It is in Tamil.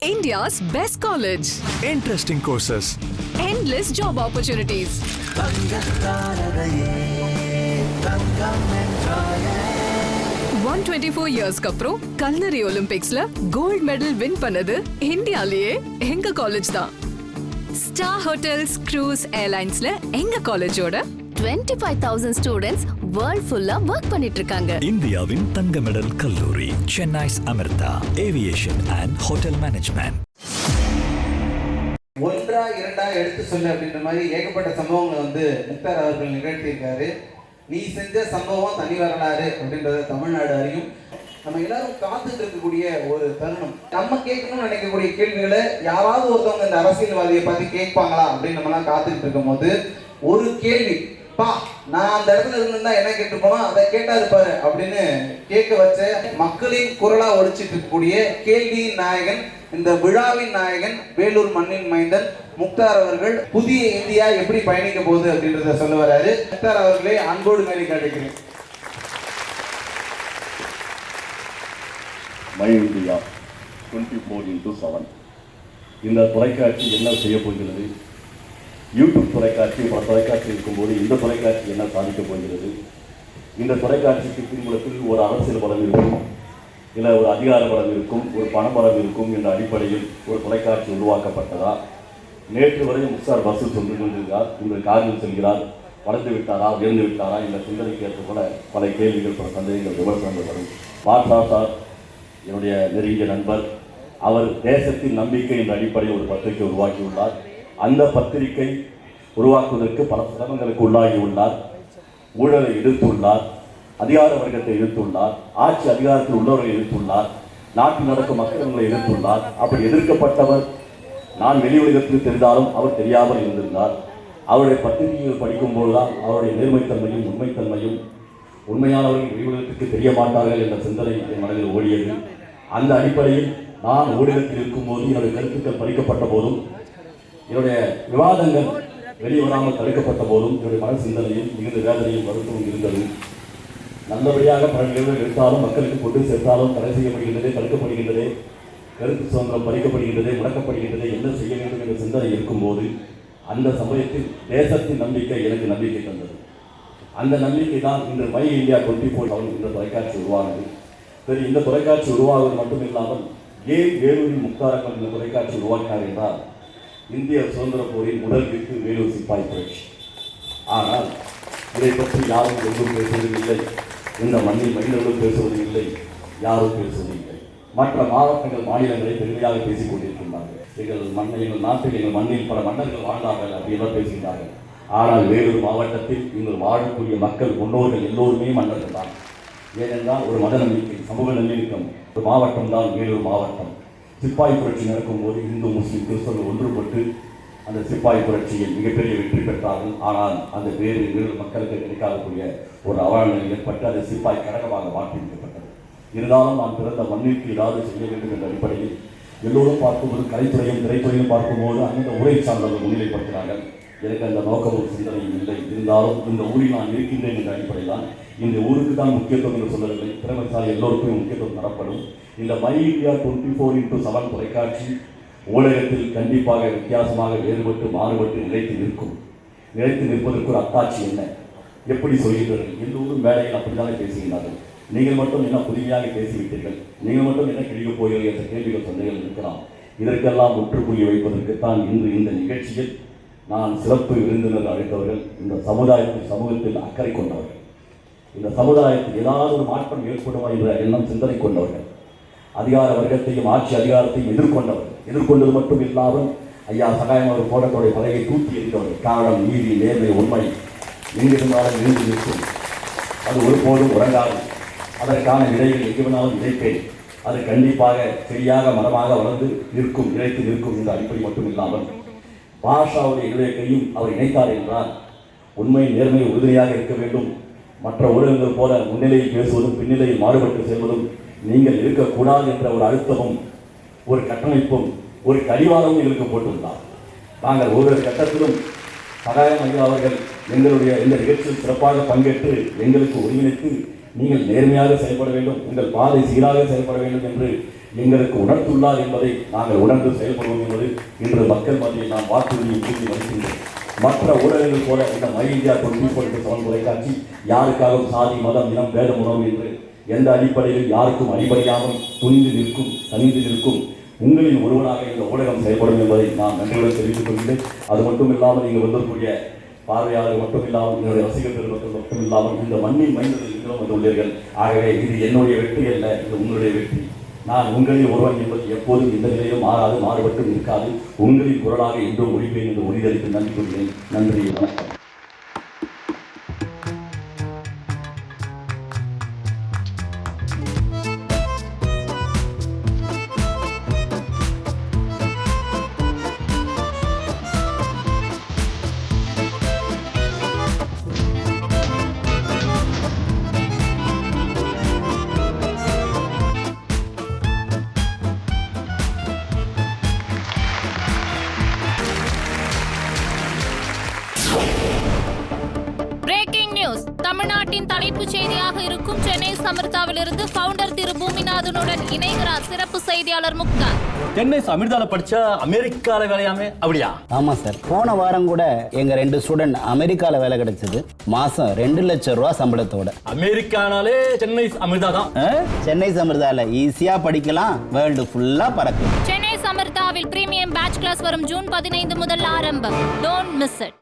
India's best college. Interesting courses. Endless job opportunities. 124 years அப்புறம் கல்னரி ஒலிம்பிக்ஸ்ல கோல்ட் மெடல் வின் பண்ணது இந்தியாலயே எங்க காலேஜ் தான். ஸ்டார் ஹோட்டல்ஸ், க்ரூஸ், ஏர்லைன்ஸ்ல எங்க காலேஜோட 25,000 ஸ்டூடெண்ட்ஸ் வேர்ல்ட் ஃபுல்லா வர்க் பண்ணிட்டு இருக்காங்க. இந்தியாவின் தங்க மெடல் கல்லூரி Chennai's Amirtha aviation and hotel management. ஒன்றா இரண்டா எடுத்து சொல்லு அப்படின்ற மாதிரி ஏகப்பட்ட சம்பவங்களை முக்தார் அவர்கள் நிகழ்த்தியிருக்காரு. நீ செஞ்ச சம்பவம் தனி வரலாறு அப்படின்றத தமிழ்நாடு அறியும். நம்ம எல்லாரும் காத்துட்டு இருக்கக்கூடிய ஒரு தருணம். நம்ம கேட்கணும்னு நினைக்கக்கூடிய கேள்விகளை யாராவது ஒருத்தவங்க இந்த அரசியல்வாதியை பத்தி கேட்பாங்களா அப்படின்னு நம்மலாம் காத்துக்கிட்டு இருக்கும் போது ஒரு கேள்வி, பா நான் அந்த இடத்துல இருந்திருந்தா என்ன கேட்டு போனோம் அதை கேட்டாரு பாரு அப்படின்னு கேட்க வச்ச மக்களின் குரலா ஒழிச்சிட்டு இருக்கக்கூடிய கேள்வியின் நாயகன், இந்த விழாவின் நாயகன், வேலூர் மண்ணின் மைந்தன் முக்தார் அவர்கள் புதிய இந்தியா எப்படி பயணிக்க போகுது அப்படின்றத சொல்ல வராரு. முக்தார் அவர்களே அன்போடு மேலே கிடைக்கிறேன். மை இந்தியா 24x7 இந்த தொலைக்காட்சி என்ன செய்ய போகிறது? யூடியூப் தொலைக்காட்சி பல தொலைக்காட்சி இருக்கும்போது இந்த தொலைக்காட்சி என்ன சாதிக்க போகிறது? இந்த தொலைக்காட்சிக்கு பின்புலத்தில் ஒரு அரசியல் பலம் இருக்கும், இல்லை ஒரு அதிகார பலம் இருக்கும், ஒரு பண பலம் இருக்கும் என்ற அடிப்படையில் ஒரு தொலைக்காட்சி உருவாக்கப்பட்டதா? நேற்று வரை முக்தார் பஸ் சென்று கொண்டிருக்கிறார், இன்று காரில் செல்கிறார், வளர்ந்து விட்டாரா, உயர்ந்து விட்டாரா? இந்த சிந்தனைக்கு ஏற்ற போல பல கேள்விகள், பல சந்தேகங்கள், விமர்சனங்கள் வரும். பாட்ஷா சார் என்னுடைய நெருங்கிய நண்பர். அவர் தேசத்தின் நம்பிக்கை என்ற அடிப்படையில் ஒரு பத்திரிகை உருவாக்கியுள்ளார். அந்த பத்திரிகை உருவாக்குவதற்கு பல சிரமங்களுக்கு உள்ளாகியுள்ளார். ஊழலை எதிர்த்துள்ளார், அதிகார வர்க்கத்தை எதிர்த்துள்ளார், ஆட்சி அதிகாரத்தில் உள்ளவர்களை எதிர்த்துள்ளார், நாட்டில் நடக்கும் மக்களங்களை எதிர்த்துள்ளார். அப்படி எதிர்க்கப்பட்டவர் நான் வெளி உலகத்தில் தெரிந்தாலும் அவர் தெரியாமல் இருந்திருந்தார். அவருடைய பத்திரிகைகள் படிக்கும்போதுதான் அவருடைய நேர்மைத்தன்மையும் உண்மைத்தன்மையும், உண்மையானவர்கள் வெளி உலகத்துக்கு தெரிய மாட்டார்கள் என்ற சிந்தனை என் மனதில் ஓடியது. அந்த அடிப்படையில் நான் ஊடகத்தில் இருக்கும்போது என்னுடைய கருத்துக்கள் படிக்கப்பட்ட போதும், என்னுடைய விவாதங்கள் வெளிவராமல் தடுக்கப்பட்ட போதும் என்னுடைய மன சிந்தனையில் மிகுந்த வேதனையும் வருத்தமும் இருந்தது. நல்லபடியாக பல நிகழ்வுகள் எடுத்தாலும் மக்களுக்கு கொண்டு சேர்த்தாலும் தடை செய்யப்படுகின்றதே, தடுக்கப்படுகின்றதே, கருத்து சுதந்திரம் பறிக்கப்படுகின்றதே, முடக்கப்படுகின்றதே, என்ன செய்ய வேண்டும் என்ற சிந்தனை இருக்கும்போது அந்த சமயத்தில் தேசத்தின் நம்பிக்கை எனக்கு நம்பிக்கை தந்தது. அந்த நம்பிக்கை தான் இன்று மை இந்தியா 24 இந்த தொலைக்காட்சி உருவானது. சரி, இந்த தொலைக்காட்சி உருவாவது மட்டும் இல்லாமல் ஏன் வேலூரில் முக்தார் இந்த தொலைக்காட்சி உருவாக்கினார் என்றால், இந்திய சுதந்திர போரின் முதல் வித்து வேலூர் சிப்பாய் புரட்சி. ஆனால் இதை பற்றி யாரும் ஒன்றும் பேசுவதில்லை, இந்த மண்ணில் மனிதர்களும் பேசுவதில்லை, யாரும் பேசுவதில்லை. மற்ற மாவட்டங்கள், மாநிலங்களை பெருமையாக பேசிக் கொண்டிருக்கின்றார்கள். எங்கள் மண்ணை, எங்கள் நாட்டில், எங்கள் மண்ணில் பல மன்னர்கள் வாழ்ந்தார்கள் அப்படியெல்லாம் பேசுகின்றார்கள். ஆனால் வேலூர் மாவட்டத்தில் இங்கு வாழக்கூடிய மக்கள், முன்னோர்கள் எல்லோருமே மன்னர்கள் தான். ஏனென்றால் ஒரு மத நம்பிக்கை, சமூக நல்லிணக்கம் ஒரு மாவட்டம் தான் வேலூர் மாவட்டம். சிப்பாய் புரட்சி நடக்கும் போது இந்து, முஸ்லிம், கிறிஸ்தவர்கள் ஒன்றுபட்டு அந்த சிப்பாய் புரட்சியில் மிகப்பெரிய வெற்றி பெற்றார்கள். ஆனால் அந்த வேலூர் மக்களுக்கு கிடைக்காதக்கூடிய ஒரு அவலநிலை ஏற்பட்டு அது சிப்பாய் கழகமாக மாற்றிவிடப்பட்டது. இருந்தாலும் நான் பிறந்த மண்ணிற்கு ஏதாவது செய்ய வேண்டும் என்ற அடிப்படையில் எல்லோரும் பார்க்கும்போது, கலைத்துறையும் திரைத்துறையும் பார்க்கும்போது அந்த உரை சார்ந்தவர்கள் முன்னிலைப்படுத்தினார்கள். எனக்கு அந்த நோக்கமும் சிந்தனையும் இல்லை. இருந்தாலும் இந்த ஊரில் நான் இருக்கின்றேன் என்ற அடிப்படையில் தான் இந்த ஊருக்கு தான் முக்கியத்துவம் என்று சொல்லவில்லை, திறமைசால் எல்லோருக்கும் முக்கியத்துவம் தரப்படும். இந்த மை இந்தியா 24x7 தொலைக்காட்சி ஊடகத்தில் கண்டிப்பாக வித்தியாசமாக வேறுபட்டு மாறுபட்டு நிலைத்து நிற்கும். நிலைத்து நிற்பதற்கு ஒரு அத்தாட்சி என்ன, எப்படி சொல்கிறார்கள்? எல்லோரும் வேலையில் அப்படித்தானே பேசுகிறார்கள். நீங்கள் மட்டும் என்ன புதுமையாக பேசிவிட்டீர்கள், நீங்கள் மட்டும் என்ன கிழிக்கப் போகிறீர்கள் என்ற கேள்விகள், சந்தைகள் இருக்கலாம். இதற்கெல்லாம் முற்றுப்புள்ளி வைப்பதற்குத்தான் இன்று இந்த நிகழ்ச்சியில் நான் சிறப்பு விருந்தினர் அழைத்தவர்கள் இந்த சமூகத்தில் அக்கறை கொண்டவர்கள், இந்த சமுதாயத்தில் ஏதாவது ஒரு மாற்றம் ஏற்படுமா என்ற எண்ணம், சிந்தனை கொண்டவர்கள், அதிகார வர்க்கத்தையும் ஆட்சி அதிகாரத்தையும் எதிர்கொண்டவர்கள். எதிர்கொண்டது மட்டும் இல்லாமல் ஐயா சகாயம் அவர் போராட்டோடைய பதவியை தூக்கி எறிந்தவர்கள். காரணம், நீதி, நேர்மை, உண்மை எங்கிருந்தாலும் எழுந்து நிற்கும், அது ஒருபோதும் உறங்காது. அதற்கான விதைகள் எங்கிருந்தாலும் விதைப்பேன், அது கண்டிப்பாக சரியாக மரமாக வளர்ந்து நிற்கும், நிலைத்து நிற்கும் என்ற அடிப்படை மட்டும் இல்லாமல் பாஷாவுடைய இலக்கையும் அவர் இணைத்தார் என்றால் உண்மை, நேர்மை உறுதியாக இருக்க வேண்டும். மற்ற ஊடகங்கள் போல முன்னிலையில் பேசுவதும் பின்னிலையில் மாறுபட்டு செல்வதும் நீங்கள் இருக்கக்கூடாது என்ற ஒரு அழுத்தமும், ஒரு கட்டமைப்பும், ஒரு கடிவாளமும் எங்களுக்கு போட்டுள்ளார். நாங்கள் ஒவ்வொரு கட்டத்திலும் சகாயம் ஐயா அவர்கள் எங்களுடைய இந்த நிகழ்ச்சியில் சிறப்பாக பங்கேற்று எங்களுக்கு ஒருங்கிணைத்து நீங்கள் நேர்மையாக செயல்பட வேண்டும், உங்கள் பாதை சீராக செயல்பட வேண்டும் என்று எங்களுக்கு உணர்ந்துள்ளார் என்பதை நாங்கள் உணர்ந்து செயல்படுவோம் என்பது இன்று மக்கள் மத்தியில் நாம் வாக்குறுதியை உறுதி வருகின்றோம். மற்ற ஊடகங்கள் போல இந்த மை இந்தியா 24/7 தொலைக்காட்சி யாருக்காகவும் சாதி மதம் இனம் பேதம் உணவு என்று எந்த அடிப்படையில் யாருக்கும் அடிபடையாமல் துணிந்து நிற்கும் தனிந்து நிற்கும் உங்களின் ஒருவனாக இந்த ஊடகம் செயல்படும் என்பதை நான் நன்றியுடன் தெரிவித்துக் கொள்கிறேன். அது மட்டும் இல்லாமல் நீங்கள் வந்திருக்கக்கூடிய பார்வையாளர் மட்டும் இல்லாமல் என்னுடைய ரசிகர்கள் மட்டும் இல்லாமல் இந்த மண்ணின் மைந்தர்கள் நீங்களும் வந்து உள்ளீர்கள். ஆகவே இது என்னுடைய வெற்றி அல்ல, இது உங்களுடைய வெற்றி. நான் உங்களில் ஒருவன் என்பது எப்போதும் இந்த நிலையிலும் மாறாது, மாறுபட்டு நிற்காது. உங்களின் குரலாக என்றும் ஒழிப்பேன் என்று உறுதியளித்து நன்றி கொள்கிறேன். நன்றி, வணக்கம். Breaking news. தமிழ்நாட்டின் தலைப்புச் செய்தியாக இருக்கும் சென்னை சமர்த்தாவிலிருந்து ஃபவுண்டர் திரு பூமிநாதனுடன் இணைகிறார் சிறப்பு செய்தியாளர் முக்தா. சென்னை அமிர்தால படிச்சா அமெரிக்கால வேலையாமே, அப்படியா? ஆமா சார், போன வாரம் கூட எங்க 2 ஸ்டூடெண்ட் அமெரிக்கால வேலை கிடைச்சது. மாசம் 2 லட்சம் ரூபாய் சம்பளத்தோட. அமெரிக்கானாலே சென்னை அமிர்தா தான். சென்னை சமர்தால ஈஸியா படிக்கலாம், வேர்ல்டு ஃபுல்லா பறக்கும். சென்னை சமர்த்தாவில் பிரீமியம் பேட்ச் கிளாஸ் வரும் ஜூன் 15 முதல் ஆரம்பம். Don't miss it.